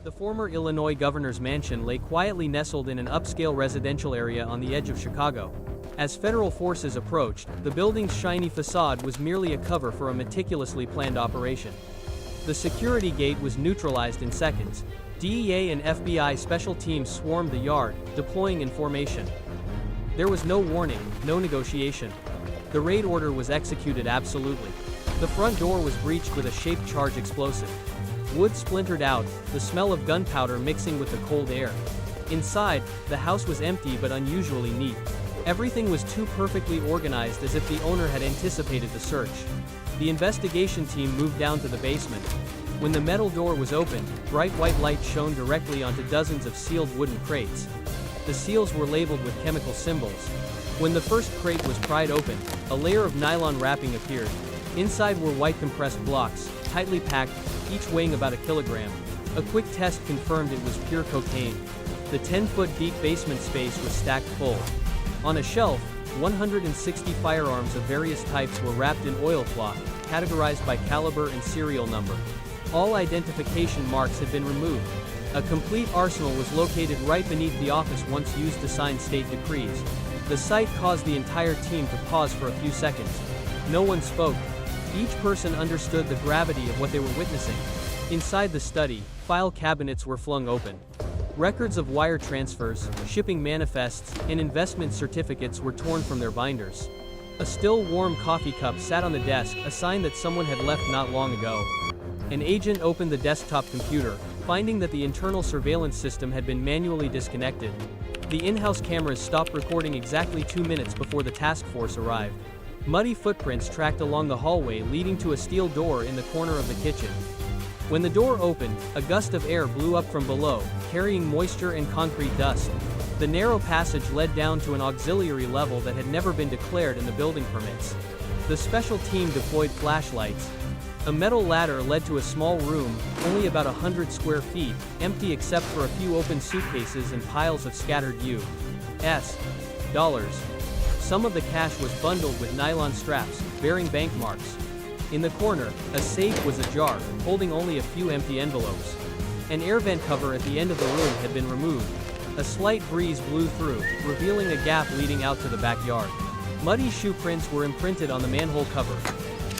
The former Illinois governor's mansion lay quietly nestled in an upscale residential area on the edge of Chicago. As federal forces approached, the building's shiny facade was merely a cover for a meticulously planned operation. The security gate was neutralized in seconds. DEA and FBI special teams swarmed the yard, deploying in formation. There was no warning, no negotiation. The raid order was executed absolutely. The front door was breached with a shaped charge explosive. Wood splintered out, the smell of gunpowder mixing with the cold air. Inside, the house was empty but unusually neat. Everything was too perfectly organized, as if the owner had anticipated the search. The investigation team moved down to the basement. When the metal door was opened, bright white light shone directly onto dozens of sealed wooden crates. The seals were labeled with chemical symbols. When the first crate was pried open, a layer of nylon wrapping appeared. Inside were white compressed blocks, tightly packed, each weighing about a kilogram. A quick test confirmed it was pure cocaine. The 10-foot deep basement space was stacked full. On a shelf, 160 firearms of various types were wrapped in oilcloth, categorized by caliber and serial number. All identification marks had been removed. A complete arsenal was located right beneath the office once used to sign state decrees. The sight caused the entire team to pause for a few seconds. No one spoke. Each person understood the gravity of what they were witnessing. Inside the study, file cabinets were flung open. Records of wire transfers, shipping manifests, and investment certificates were torn from their binders. A still warm coffee cup sat on the desk, a sign that someone had left not long ago. An agent opened the desktop computer, finding that the internal surveillance system had been manually disconnected. The in-house cameras stopped recording exactly 2 minutes before the task force arrived. Muddy footprints tracked along the hallway leading to a steel door in the corner of the kitchen. When the door opened, a gust of air blew up from below, carrying moisture and concrete dust. The narrow passage led down to an auxiliary level that had never been declared in the building permits. The special team deployed flashlights. A metal ladder led to a small room, only about 100 square feet, empty except for a few open suitcases and piles of scattered U.S. dollars. Some of the cash was bundled with nylon straps, bearing bank marks. In the corner, a safe was ajar, holding only a few empty envelopes. An air vent cover at the end of the room had been removed. A slight breeze blew through, revealing a gap leading out to the backyard. Muddy shoe prints were imprinted on the manhole cover.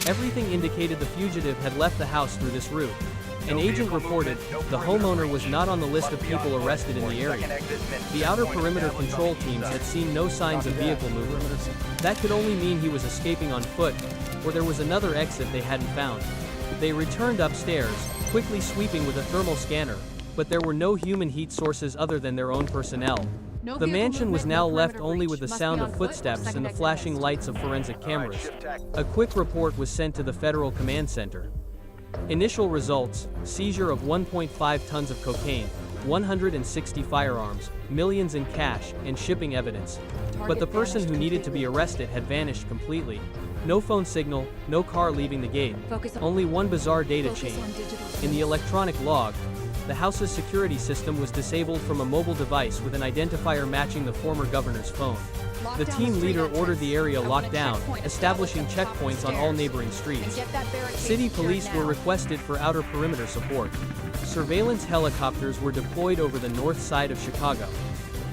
Everything indicated the fugitive had left the house through this route. An agent reported the homeowner was not on the list of people arrested in the area. The outer perimeter control teams had seen no signs of vehicle movement. That could only mean he was escaping on foot, or there was another exit they hadn't found. They returned upstairs, quickly sweeping with a thermal scanner, but there were no human heat sources other than their own personnel. The mansion was now left only with the sound of footsteps and the flashing lights of forensic cameras. A quick report was sent to the Federal Command Center. Initial results: seizure of 1.5 tons of cocaine, 160 firearms, millions in cash, and shipping evidence. But the person who needed to be arrested had vanished completely. No phone signal, no car leaving the gate, only one bizarre data chain. In the electronic log, the house's security system was disabled from a mobile device with an identifier matching the former governor's phone. The team leader ordered the area locked down, establishing checkpoints on all neighboring streets. City police were requested for outer perimeter support. Surveillance helicopters were deployed over the north side of Chicago.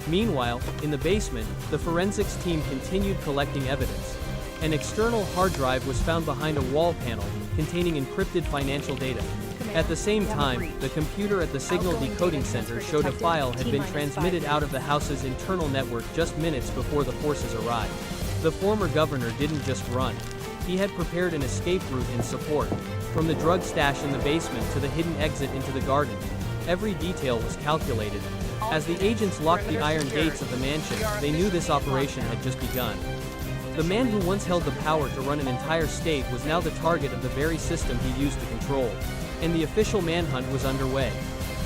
Meanwhile, in the basement, the forensics team continued collecting evidence. An external hard drive was found behind a wall panel, containing encrypted financial data. At the same time, the computer at the Signal Decoding Center showed a file had been transmitted out of the house's internal network just minutes before the forces arrived. The former governor didn't just run. He had prepared an escape route in support. From the drug stash in the basement to the hidden exit into the garden, every detail was calculated. As the agents locked the iron gates of the mansion, they knew this operation had just begun. The man who once held the power to run an entire state was now the target of the very system he used to control. And the official manhunt was underway.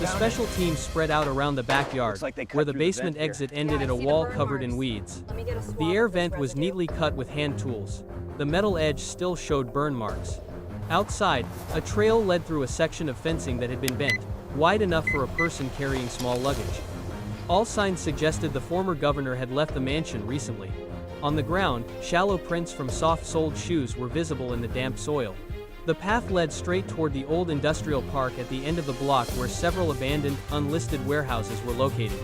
The special team spread out around the backyard, where the basement exit ended at a wall covered in weeds. The air vent was neatly cut with hand tools. The metal edge still showed burn marks. Outside, a trail led through a section of fencing that had been bent, wide enough for a person carrying small luggage. All signs suggested the former governor had left the mansion recently. On the ground, shallow prints from soft-soled shoes were visible in the damp soil. The path led straight toward the old industrial park at the end of the block where several abandoned, unlisted warehouses were located.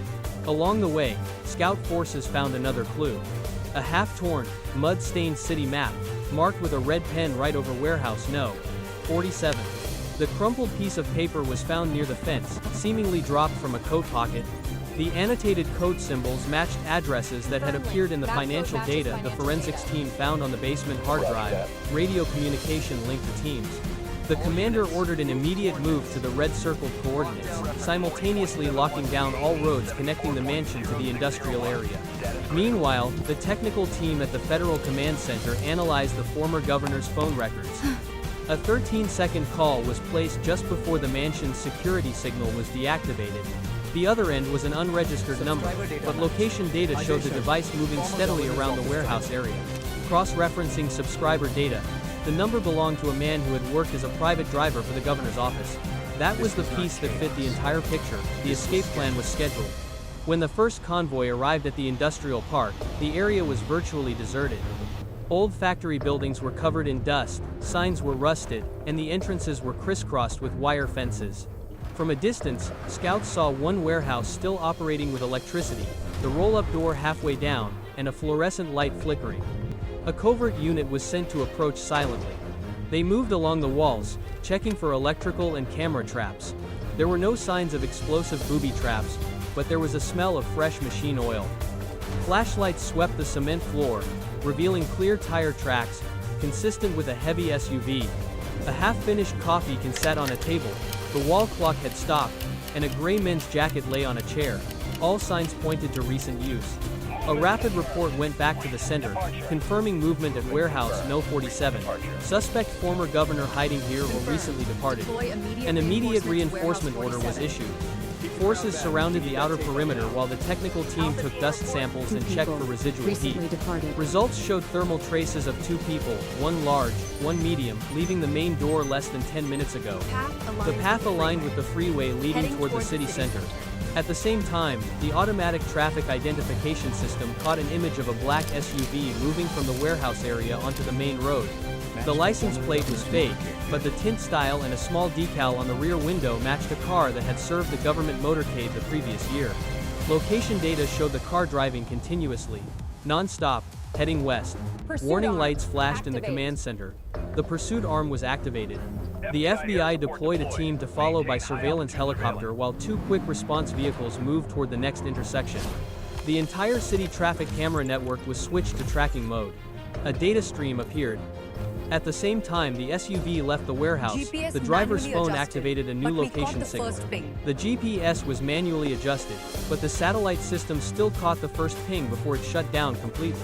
Along the way, scout forces found another clue. A half-torn, mud-stained city map, marked with a red pen right over warehouse No. 47. The crumpled piece of paper was found near the fence, seemingly dropped from a coat pocket. The annotated code symbols matched addresses that had appeared in the financial data the forensics team found on the basement hard drive. Radio communication linked the teams. The commander ordered an immediate move to the red circled coordinates, simultaneously locking down all roads connecting the mansion to the industrial area. Meanwhile, the technical team at the Federal Command Center analyzed the former governor's phone records. A 13-second call was placed just before the mansion's security signal was deactivated. The other end was an unregistered number, but location data showed the device moving steadily around the warehouse area. Cross-referencing subscriber data, the number belonged to a man who had worked as a private driver for the governor's office. That was the piece that fit the entire picture. The escape plan was scheduled. When the first convoy arrived at the industrial park, the area was virtually deserted. Old factory buildings were covered in dust, signs were rusted, and the entrances were crisscrossed with wire fences. From a distance, scouts saw one warehouse still operating with electricity, the roll-up door halfway down, and a fluorescent light flickering. A covert unit was sent to approach silently. They moved along the walls, checking for electrical and camera traps. There were no signs of explosive booby traps, but there was a smell of fresh machine oil. Flashlights swept the cement floor, revealing clear tire tracks, consistent with a heavy SUV. A half-finished coffee can sat on a table, the wall clock had stopped, and a gray men's jacket lay on a chair. All signs pointed to recent use. A rapid report went back to the center, confirming movement at warehouse No. 47. Suspect former governor hiding here or recently departed. An immediate reinforcement order was issued. Forces surrounded the outer perimeter while the technical team took dust samples and checked for residual heat. Results showed thermal traces of 2 people, one large, one medium, leaving the main door less than 10 minutes ago. The path aligned with the freeway leading toward the city center. At the same time, the automatic traffic identification system caught an image of a black SUV moving from the warehouse area onto the main road. The license plate was fake, but the tint style and a small decal on the rear window matched a car that had served the government motorcade the previous year. Location data showed the car driving continuously, non-stop, heading west. Warning lights flashed in the command center. The pursuit arm was activated. The FBI deployed a team to follow by surveillance helicopter while 2 quick response vehicles moved toward the next intersection. The entire city traffic camera network was switched to tracking mode. A data stream appeared. At the same time the SUV left the warehouse, the driver's phone activated a new location signal. The GPS was manually adjusted, but the satellite system still caught the first ping before it shut down completely.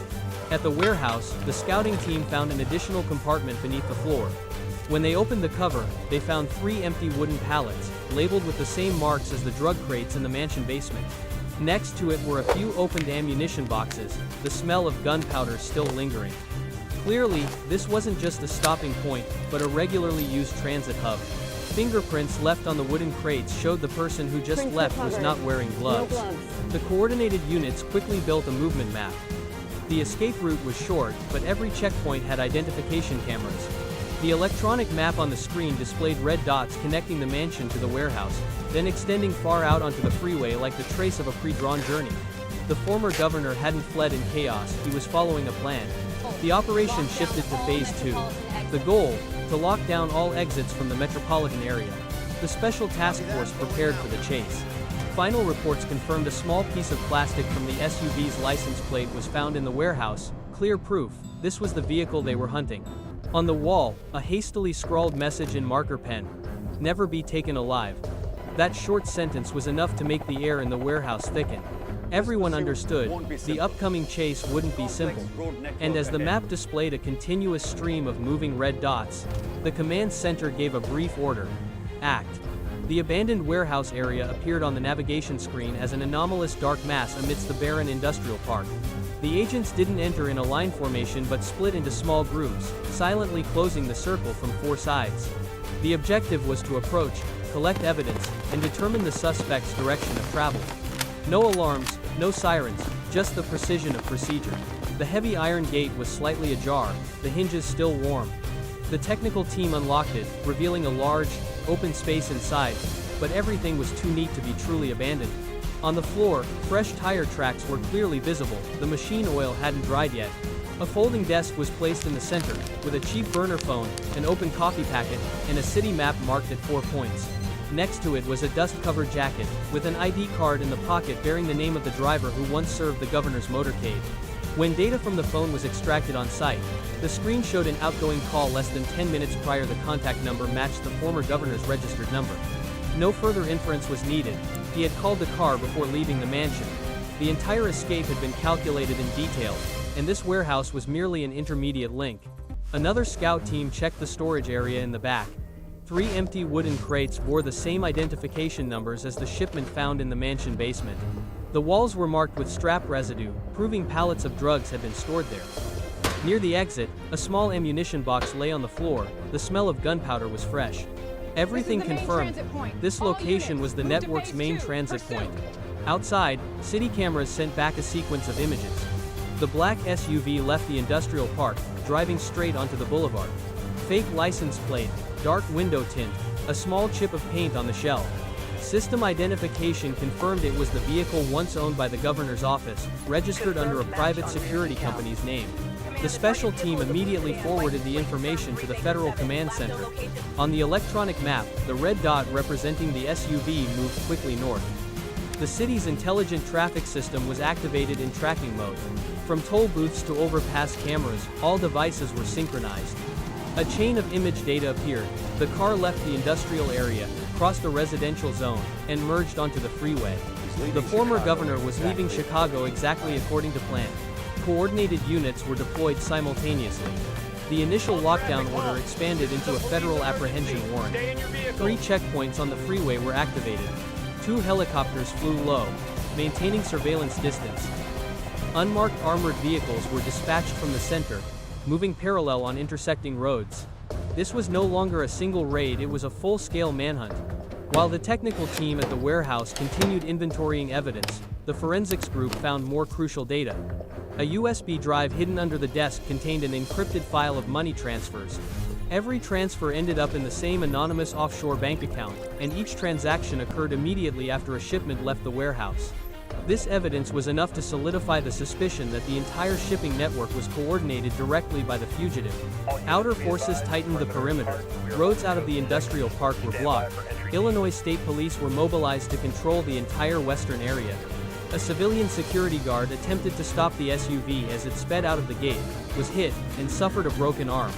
At the warehouse, the scouting team found an additional compartment beneath the floor. When they opened the cover, they found 3 empty wooden pallets, labeled with the same marks as the drug crates in the mansion basement. Next to it were a few opened ammunition boxes, the smell of gunpowder still lingering. Clearly, this wasn't just a stopping point, but a regularly used transit hub. Fingerprints left on the wooden crates showed the person who just left was not wearing gloves. The coordinated units quickly built a movement map. The escape route was short, but every checkpoint had identification cameras. The electronic map on the screen displayed red dots connecting the mansion to the warehouse, then extending far out onto the freeway like the trace of a pre-drawn journey. The former governor hadn't fled in chaos, he was following a plan. The operation shifted to Phase 2. The goal, to lock down all exits from the metropolitan area. The Special Task Force prepared for the chase. Final reports confirmed a small piece of plastic from the SUV's license plate was found in the warehouse, clear proof, this was the vehicle they were hunting. On the wall, a hastily scrawled message in marker pen. Never be taken alive. That short sentence was enough to make the air in the warehouse thicken. Everyone understood, the upcoming chase wouldn't be simple. And as the map displayed a continuous stream of moving red dots, the command center gave a brief order. Act. The abandoned warehouse area appeared on the navigation screen as an anomalous dark mass amidst the barren industrial park. The agents didn't enter in a line formation but split into small groups, silently closing the circle from 4 sides. The objective was to approach, collect evidence, and determine the suspect's direction of travel. No alarms, no sirens, just the precision of procedure. The heavy iron gate was slightly ajar, the hinges still warm. The technical team unlocked it, revealing a large, open space inside, but everything was too neat to be truly abandoned. On the floor, fresh tire tracks were clearly visible, the machine oil hadn't dried yet. A folding desk was placed in the center, with a cheap burner phone, an open coffee packet, and a city map marked at 4 points. Next to it was a dust-covered jacket, with an ID card in the pocket bearing the name of the driver who once served the governor's motorcade. When data from the phone was extracted on site, the screen showed an outgoing call less than 10 minutes prior. The contact number matched the former governor's registered number. No further inference was needed. He had called the car before leaving the mansion. The entire escape had been calculated in detail, and this warehouse was merely an intermediate link. Another scout team checked the storage area in the back. 3 empty wooden crates bore the same identification numbers as the shipment found in the mansion basement. The walls were marked with strap residue, proving pallets of drugs had been stored there. Near the exit, a small ammunition box lay on the floor. The smell of gunpowder was fresh. Everything confirmed this location was the network's main transit point. Outside, city cameras sent back a sequence of images. The black SUV left the industrial park, driving straight onto the boulevard. Fake license plate, dark window tint, a small chip of paint on the shell. System identification confirmed it was the vehicle once owned by the governor's office, registered under a private security company's name. The special team immediately forwarded the information to the Federal Command Center. On the electronic map, the red dot representing the SUV moved quickly north. The city's intelligent traffic system was activated in tracking mode. From toll booths to overpass cameras, all devices were synchronized. A chain of image data appeared. The car left the industrial area, crossed a residential zone, and merged onto the freeway. The former governor was leaving Chicago exactly according to plan. Coordinated units were deployed simultaneously. The initial lockdown order expanded into a federal apprehension warrant. 3 checkpoints on the freeway were activated. 2 helicopters flew low, maintaining surveillance distance. Unmarked armored vehicles were dispatched from the center, moving parallel on intersecting roads. This was no longer a single raid, it was a full-scale manhunt. While the technical team at the warehouse continued inventorying evidence, the forensics group found more crucial data. A USB drive hidden under the desk contained an encrypted file of money transfers. Every transfer ended up in the same anonymous offshore bank account, and each transaction occurred immediately after a shipment left the warehouse. This evidence was enough to solidify the suspicion that the entire shipping network was coordinated directly by the fugitive. Outer forces tightened the perimeter. Roads out of the industrial park were blocked. Illinois State Police were mobilized to control the entire western area. A civilian security guard attempted to stop the SUV as it sped out of the gate, was hit, and suffered a broken arm.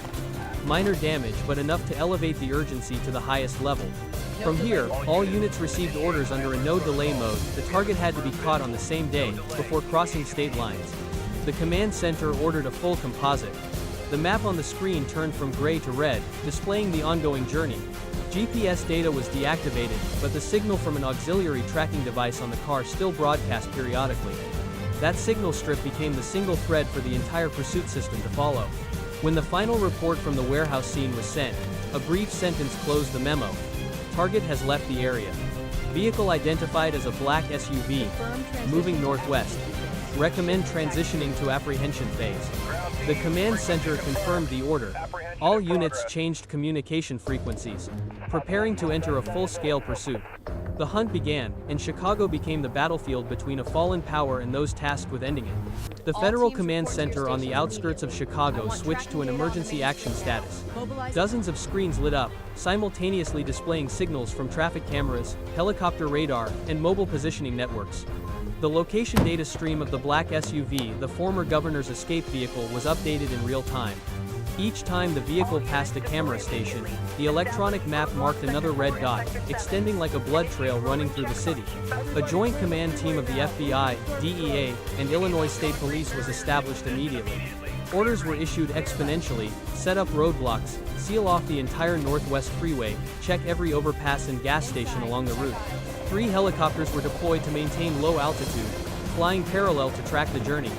Minor damage, but enough to elevate the urgency to the highest level. From here, all units received orders under a no-delay mode. The target had to be caught on the same day, before crossing state lines. The command center ordered a full composite. The map on the screen turned from gray to red, displaying the ongoing journey. GPS data was deactivated, but the signal from an auxiliary tracking device on the car still broadcast periodically. That signal strip became the single thread for the entire pursuit system to follow. When the final report from the warehouse scene was sent, a brief sentence closed the memo. Target has left the area. Vehicle identified as a black SUV, moving northwest. Recommend transitioning to apprehension phase. The command center confirmed the order. All units changed communication frequencies, preparing to enter a full-scale pursuit. The hunt began, and Chicago became the battlefield between a fallen power and those tasked with ending it. The Federal Command Center on the outskirts of Chicago switched to an emergency action status. Dozens of screens lit up, simultaneously displaying signals from traffic cameras, helicopter radar, and mobile positioning networks. The location data stream of the black SUV, the former governor's escape vehicle, was updated in real time. Each time the vehicle passed a camera station, the electronic map marked another red dot, extending like a blood trail running through the city. A joint command team of the FBI, DEA, and Illinois State Police was established immediately. Orders were issued exponentially: set up roadblocks, seal off the entire Northwest Freeway, check every overpass and gas station along the route. 3 helicopters were deployed to maintain low altitude, flying parallel to track the journey.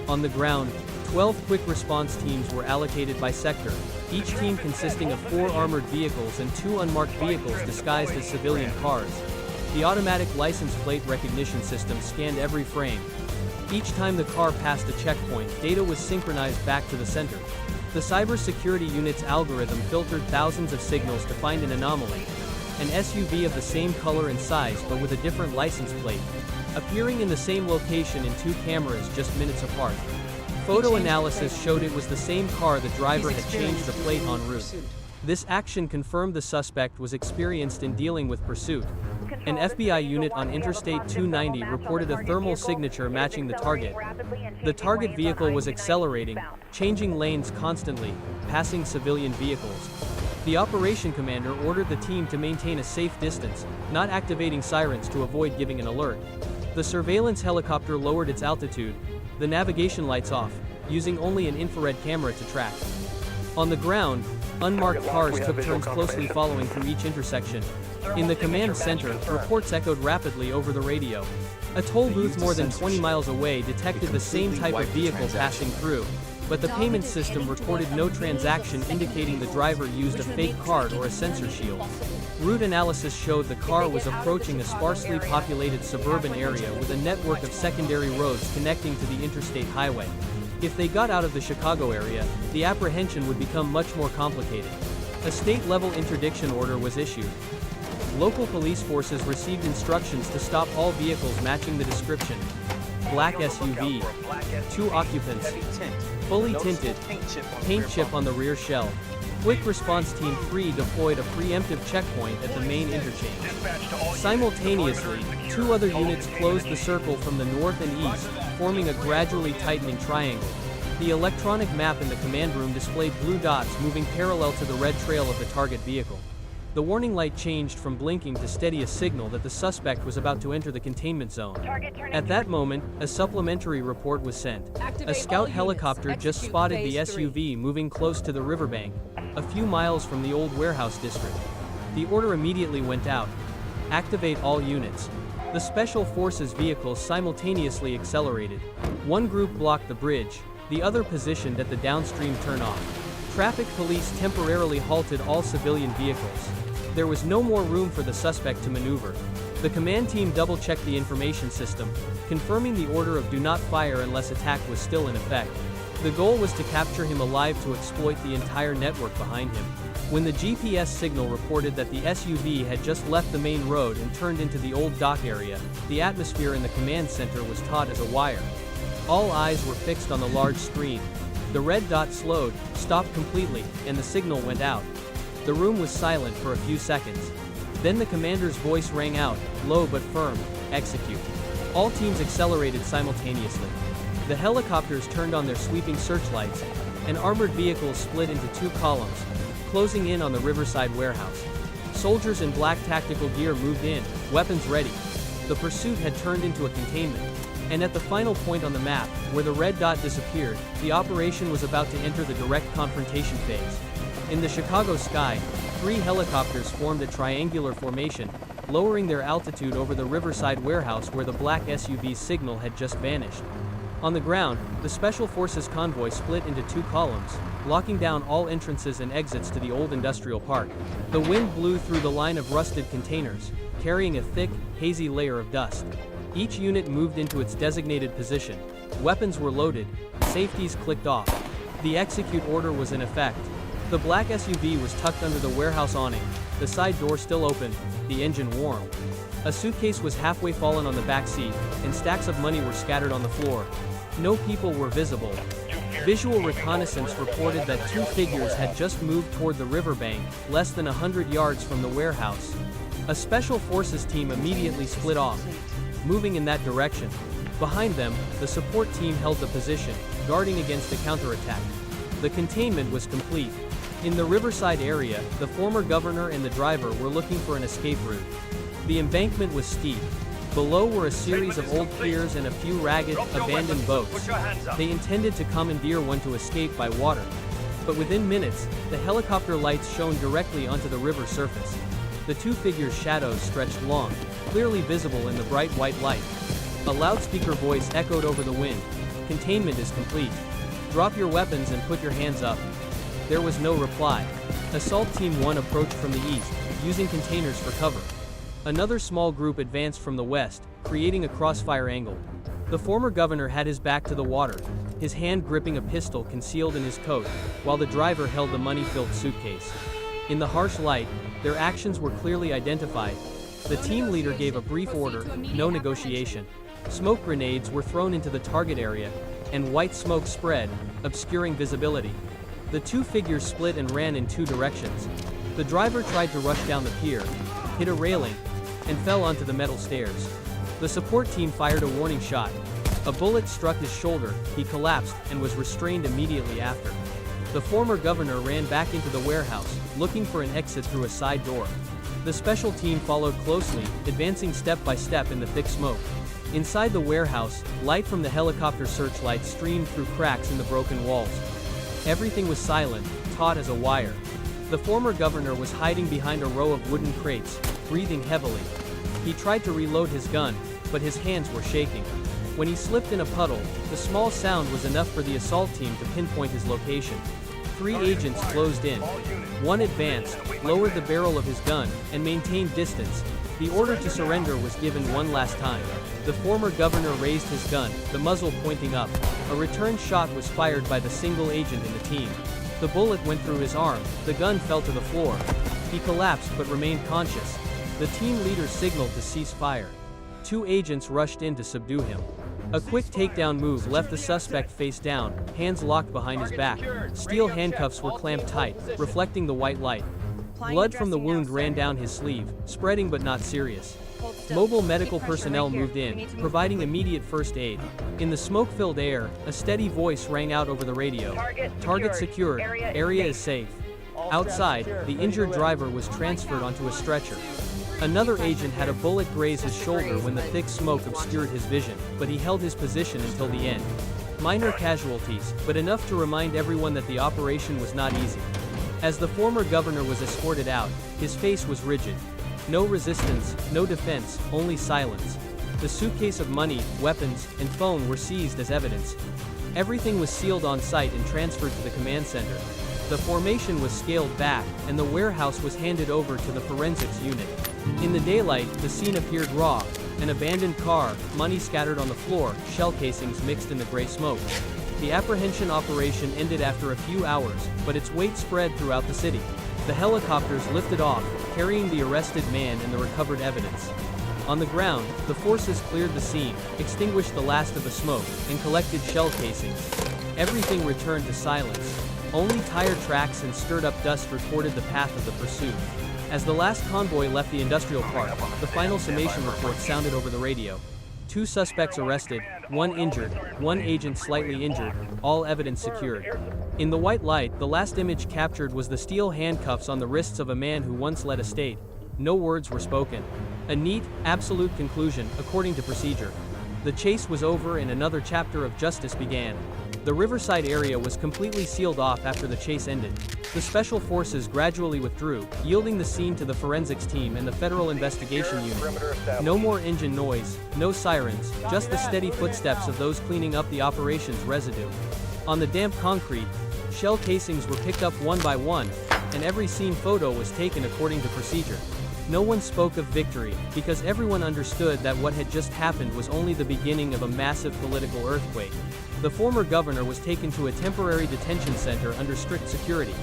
On the ground, 12 quick response teams were allocated by sector, each team consisting of 4 armored vehicles and 2 unmarked vehicles disguised as civilian cars. The automatic license plate recognition system scanned every frame. Each time the car passed a checkpoint, data was synchronized back to the center. The cybersecurity unit's algorithm filtered thousands of signals to find an anomaly. An SUV of the same color and size but with a different license plate, appearing in the same location in two cameras just minutes apart. Photo analysis showed it was the same car the driver had changed the plate en route. This action confirmed the suspect was experienced in dealing with pursuit. An FBI unit on Interstate 290 reported a thermal signature matching the target. The target vehicle was accelerating, changing lanes constantly, passing civilian vehicles. The operation commander ordered the team to maintain a safe distance, not activating sirens to avoid giving an alert. The surveillance helicopter lowered its altitude, the navigation lights off, using only an infrared camera to track. On the ground, unmarked cars took turns closely following through each intersection. In the command center, reports echoed rapidly over the radio. A toll booth more than 20 miles away detected the same type of vehicle passing through, but the payment system recorded no transaction indicating the driver used a fake card or a sensor shield. Route analysis showed the car was approaching a sparsely populated suburban area with a network of secondary roads connecting to the interstate highway. If they got out of the Chicago area, the apprehension would become much more complicated. A state-level interdiction order was issued. Local police forces received instructions to stop all vehicles matching the description. Black SUV, 2 occupants, fully tinted, paint chip on the rear shell. Quick Response Team 3 deployed a preemptive checkpoint at the main interchange. Simultaneously, 2 other units closed the circle from the north and east, forming a gradually tightening triangle. The electronic map in the command room displayed blue dots moving parallel to the red trail of the target vehicle. The warning light changed from blinking to steady, a signal that the suspect was about to enter the containment zone. At that moment, a supplementary report was sent. A scout helicopter just spotted the SUV moving close to the riverbank, a few miles from the old warehouse district. The order immediately went out. Activate all units. The Special Forces vehicles simultaneously accelerated. One group blocked the bridge, the other positioned at the downstream turnoff. Traffic police temporarily halted all civilian vehicles. There was no more room for the suspect to maneuver. The command team double-checked the information system, confirming the order of do not fire unless attack was still in effect. The goal was to capture him alive to exploit the entire network behind him. When the GPS signal reported that the SUV had just left the main road and turned into the old dock area, the atmosphere in the command center was taut as a wire. All eyes were fixed on the large screen. The red dot slowed, stopped completely, and the signal went out. The room was silent for a few seconds. Then the commander's voice rang out, low but firm, execute. All teams accelerated simultaneously. The helicopters turned on their sweeping searchlights, and armored vehicles split into 2 columns, closing in on the Riverside warehouse. Soldiers in black tactical gear moved in, weapons ready. The pursuit had turned into a containment. And at the final point on the map, where the red dot disappeared, the operation was about to enter the direct confrontation phase. In the Chicago sky, 3 helicopters formed a triangular formation, lowering their altitude over the Riverside warehouse where the black SUV's signal had just vanished. On the ground, the Special Forces convoy split into 2 columns, locking down all entrances and exits to the old industrial park. The wind blew through the line of rusted containers, carrying a thick, hazy layer of dust. Each unit moved into its designated position. Weapons were loaded, safeties clicked off. The execute order was in effect. The black SUV was tucked under the warehouse awning, the side door still open, the engine warm. A suitcase was halfway fallen on the back seat, and stacks of money were scattered on the floor. No people were visible. Visual reconnaissance reported that 2 figures had just moved toward the riverbank, less than 100 yards from the warehouse. A Special Forces team immediately split off, moving in that direction. Behind them, the support team held the position, guarding against a counterattack. The containment was complete. In the Riverside area, the former governor and the driver were looking for an escape route. The embankment was steep. Below were a series of old piers and a few ragged, abandoned boats. They intended to commandeer one to escape by water. But within minutes, the helicopter lights shone directly onto the river surface. The 2 figures' shadows stretched long, clearly visible in the bright white light. A loudspeaker voice echoed over the wind. Containment is complete. Drop your weapons and put your hands up. There was no reply. Assault Team 1 approached from the east, using containers for cover. Another small group advanced from the west, creating a crossfire angle. The former governor had his back to the water, his hand gripping a pistol concealed in his coat, while the driver held the money-filled suitcase. In the harsh light, their actions were clearly identified. The team leader gave a brief order, no negotiation. Smoke grenades were thrown into the target area, and white smoke spread, obscuring visibility. The two figures split and ran in two directions. The driver tried to rush down the pier, hit a railing, and fell onto the metal stairs. The support team fired a warning shot. A bullet struck his shoulder, he collapsed, and was restrained immediately after. The former governor ran back into the warehouse, looking for an exit through a side door. The special team followed closely, advancing step by step in the thick smoke. Inside the warehouse, light from the helicopter searchlights streamed through cracks in the broken walls. Everything was silent, taut as a wire. The former governor was hiding behind a row of wooden crates, breathing heavily. He tried to reload his gun, but his hands were shaking. When he slipped in a puddle, the small sound was enough for the assault team to pinpoint his location. 3 agents closed in. One advanced, lowered the barrel of his gun, and maintained distance. The order to surrender was given one last time. The former governor raised his gun, the muzzle pointing up. A return shot was fired by the single agent in the team. The bullet went through his arm, the gun fell to the floor. He collapsed but remained conscious. The team leader signaled to cease fire. 2 agents rushed in to subdue him. A quick takedown move left the suspect face down, hands locked behind his back. Steel handcuffs were clamped tight, reflecting the white light. Blood from the wound ran down his sleeve, spreading but not serious. Mobile medical personnel moved in, providing immediate first aid. In the smoke-filled air, a steady voice rang out over the radio. Target secured, area is safe. Outside, the injured driver was transferred onto a stretcher. Another agent had a bullet graze his shoulder when the thick smoke obscured his vision, but he held his position until the end. Minor casualties, but enough to remind everyone that the operation was not easy. As the former governor was escorted out, his face was rigid. No resistance, no defense, only silence. The suitcase of money, weapons, and phone were seized as evidence. Everything was sealed on site and transferred to the command center. The formation was scaled back, and the warehouse was handed over to the forensics unit. In the daylight, the scene appeared raw. An abandoned car, money scattered on the floor, shell casings mixed in the gray smoke. The apprehension operation ended after a few hours, but its weight spread throughout the city. The helicopters lifted off, carrying the arrested man and the recovered evidence. On the ground, the forces cleared the scene, extinguished the last of the smoke, and collected shell casings. Everything returned to silence. Only tire tracks and stirred-up dust recorded the path of the pursuit. As the last convoy left the industrial park, the final summation report sounded over the radio. 2 suspects arrested, 1 injured, 1 agent slightly injured, all evidence secured. In the white light, the last image captured was the steel handcuffs on the wrists of a man who once led a state. No words were spoken. A neat, absolute conclusion, according to procedure. The chase was over and another chapter of justice began. The riverside area was completely sealed off after the chase ended. The special forces gradually withdrew, yielding the scene to the forensics team and the federal investigation unit. No more engine noise, no sirens, just the steady footsteps of those cleaning up the operation's residue. On the damp concrete, shell casings were picked up one by one, and every scene photo was taken according to procedure. No one spoke of victory, because everyone understood that what had just happened was only the beginning of a massive political earthquake. The former governor was taken to a temporary detention center under strict security.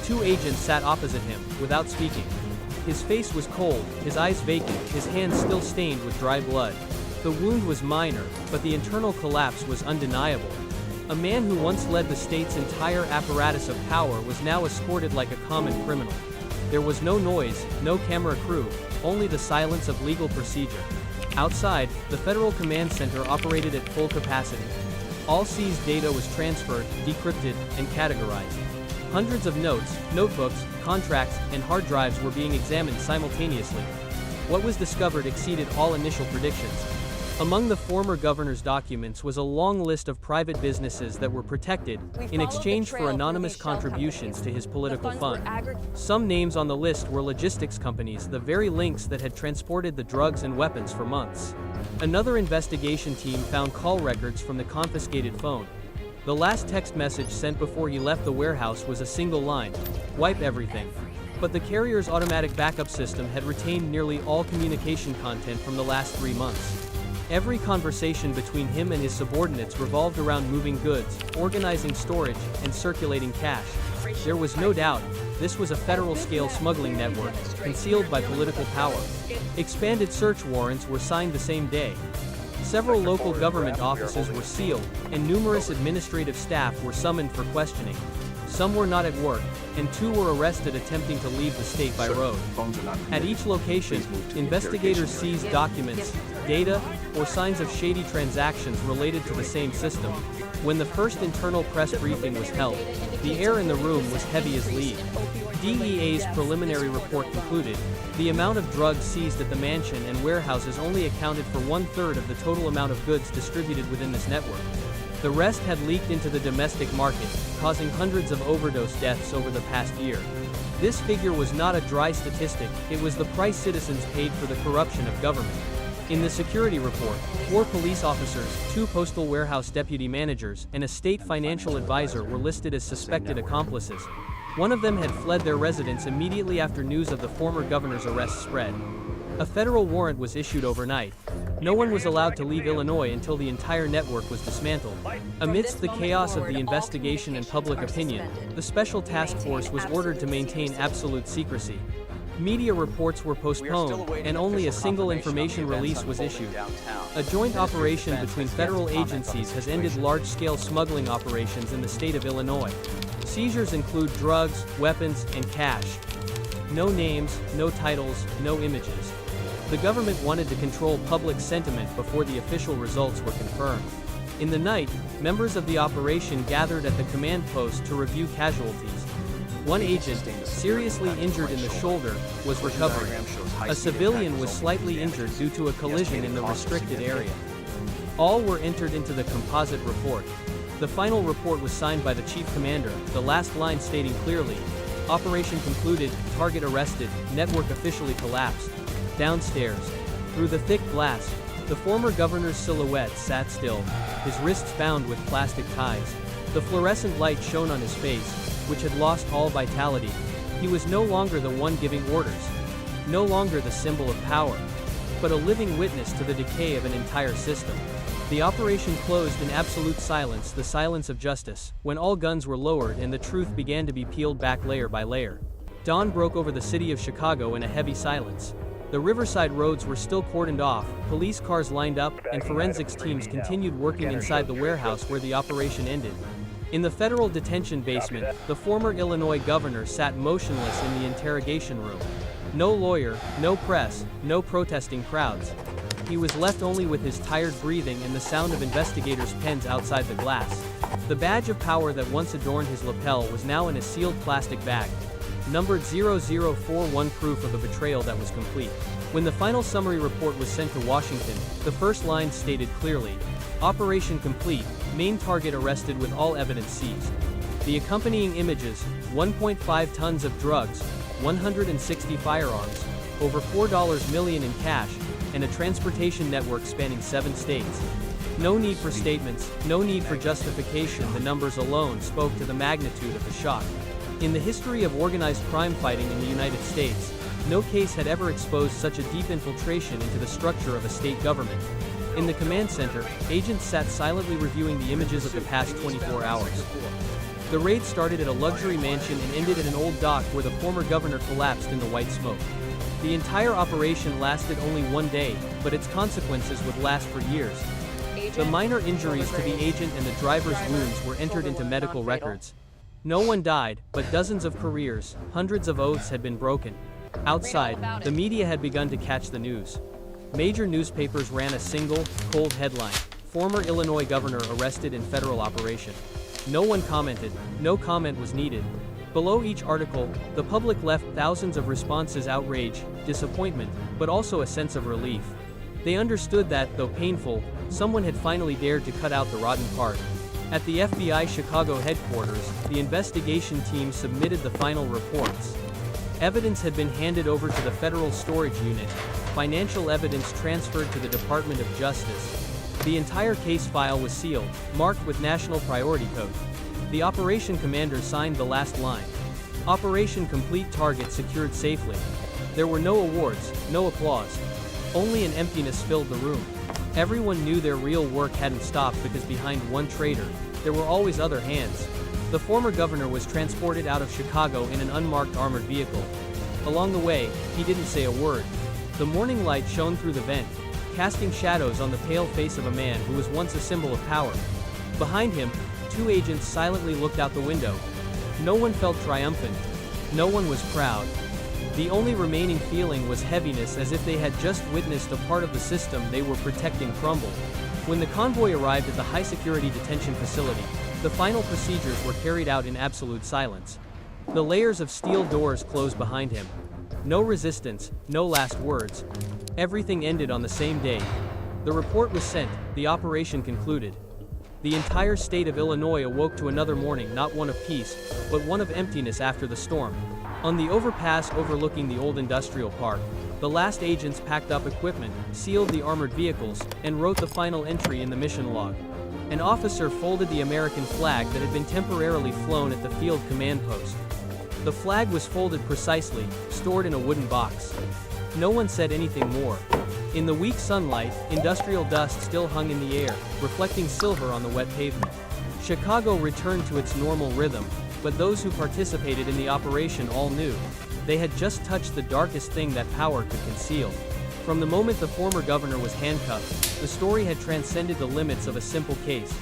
2 agents sat opposite him, without speaking. His face was cold, his eyes vacant, his hands still stained with dry blood. The wound was minor, but the internal collapse was undeniable. A man who once led the state's entire apparatus of power was now escorted like a common criminal. There was no noise, no camera crew, only the silence of legal procedure. Outside, the Federal Command Center operated at full capacity. All seized data was transferred, decrypted, and categorized. Hundreds of notes, notebooks, contracts, and hard drives were being examined simultaneously. What was discovered exceeded all initial predictions. Among the former governor's documents was a long list of private businesses that were protected in exchange for anonymous contributions to his political fund. Some names on the list were logistics companies, the very links that had transported the drugs and weapons for months. Another investigation team found call records from the confiscated phone. The last text message sent before he left the warehouse was a single line: "Wipe everything." But the carrier's automatic backup system had retained nearly all communication content from the last 3 months. Every conversation between him and his subordinates revolved around moving goods, organizing storage, and circulating cash. There was no doubt, this was a federal-scale smuggling network, concealed by political power. Expanded search warrants were signed the same day. Several local government offices were sealed, and numerous administrative staff were summoned for questioning. Some were not at work, and 2 were arrested attempting to leave the state by road. At each location, investigators seized documents, data, or signs of shady transactions related to the same system. When the first internal press briefing was held, the air in the room was heavy as lead. DEA's preliminary report concluded, the amount of drugs seized at the mansion and warehouses only accounted for 1/3 of the total amount of goods distributed within this network. The rest had leaked into the domestic market, causing hundreds of overdose deaths over the past year. This figure was not a dry statistic, it was the price citizens paid for the corruption of government. In the security report, 4 police officers, 2 postal warehouse deputy managers, and a state financial advisor were listed as suspected accomplices. One of them had fled their residence immediately after news of the former governor's arrest spread. A federal warrant was issued overnight. No one was allowed to leave Illinois until the entire network was dismantled. Amidst the chaos of the investigation and public opinion, the Special Task Force was ordered to maintain absolute secrecy. Media reports were postponed, and only a single information release was issued. A joint operation between federal agencies has ended large-scale smuggling operations in the state of Illinois. Seizures include drugs, weapons, and cash. No names, no titles, no images. The government wanted to control public sentiment before the official results were confirmed. In the night, members of the operation gathered at the command post to review casualties. One agent, seriously injured in the shoulder, was recovering. A civilian was slightly injured due to a collision in the restricted area. All were entered into the composite report. The final report was signed by the chief commander, the last line stating clearly, "Operation concluded, target arrested, network officially collapsed." Downstairs, through the thick glass, the former governor's silhouette sat still, his wrists bound with plastic ties. The fluorescent light shone on his face, which had lost all vitality. He was no longer the one giving orders, no longer the symbol of power, but a living witness to the decay of an entire system. The operation closed in absolute silence, the silence of justice, when all guns were lowered and the truth began to be peeled back layer by layer. Dawn broke over the city of Chicago in a heavy silence. The riverside roads were still cordoned off, police cars lined up, and forensics teams continued working inside the warehouse where the operation ended. In the federal detention basement, the former Illinois governor sat motionless in the interrogation room. No lawyer, no press, no protesting crowds. He was left only with his tired breathing and the sound of investigators' pens outside the glass. The badge of power that once adorned his lapel was now in a sealed plastic bag, numbered 0041, proof of a betrayal that was complete. When the final summary report was sent to Washington, the first line stated clearly, "Operation complete, main target arrested with all evidence seized." The accompanying images, 1.5 tons of drugs, 160 firearms, over $4 million in cash, and a transportation network spanning 7 states. No need for statements, no need for justification, the numbers alone spoke to the magnitude of the shock. In the history of organized crime fighting in the United States, no case had ever exposed such a deep infiltration into the structure of a state government. In the command center, agents sat silently reviewing the images of the past 24 hours. The raid started at a luxury mansion and ended at an old dock where the former governor collapsed in the white smoke. The entire operation lasted only 1 day, but its consequences would last for years. The minor injuries to the agent and the driver's wounds were entered into medical records. No one died, but dozens of careers, hundreds of oaths had been broken. Outside, the media had begun to catch the news. Major newspapers ran a single, cold headline, "Former Illinois governor arrested in federal operation." No one commented, no comment was needed. Below each article, the public left thousands of responses: outrage, disappointment, but also a sense of relief. They understood that, though painful, someone had finally dared to cut out the rotten part. At the FBI Chicago headquarters, the investigation team submitted the final reports. Evidence had been handed over to the Federal Storage Unit, financial evidence transferred to the Department of Justice. The entire case file was sealed, marked with National Priority Code. The operation commander signed the last line. Operation complete, target secured safely. There were no awards, no applause. Only an emptiness filled the room. Everyone knew their real work hadn't stopped because behind one traitor, there were always other hands. The former governor was transported out of Chicago in an unmarked armored vehicle. Along the way, he didn't say a word. The morning light shone through the vent, casting shadows on the pale face of a man who was once a symbol of power. Behind him, 2 agents silently looked out the window. No one felt triumphant. No one was proud. The only remaining feeling was heaviness, as if they had just witnessed a part of the system they were protecting crumble. When the convoy arrived at the high-security detention facility, the final procedures were carried out in absolute silence. The layers of steel doors closed behind him. No resistance, no last words. Everything ended on the same day. The report was sent, the operation concluded. The entire state of Illinois awoke to another morning, not one of peace, but one of emptiness after the storm. On the overpass overlooking the old industrial park, the last agents packed up equipment, sealed the armored vehicles, and wrote the final entry in the mission log. An officer folded the American flag that had been temporarily flown at the field command post. The flag was folded precisely, stored in a wooden box. No one said anything more. In the weak sunlight, industrial dust still hung in the air, reflecting silver on the wet pavement. Chicago returned to its normal rhythm, but those who participated in the operation all knew they had just touched the darkest thing that power could conceal. From the moment the former governor was handcuffed, the story had transcended the limits of a simple case.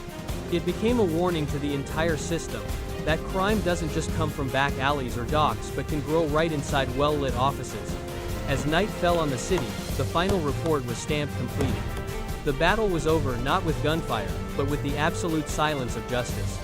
It became a warning to the entire system that crime doesn't just come from back alleys or docks but can grow right inside well-lit offices. As night fell on the city, the final report was stamped completed. The battle was over, not with gunfire, but with the absolute silence of justice.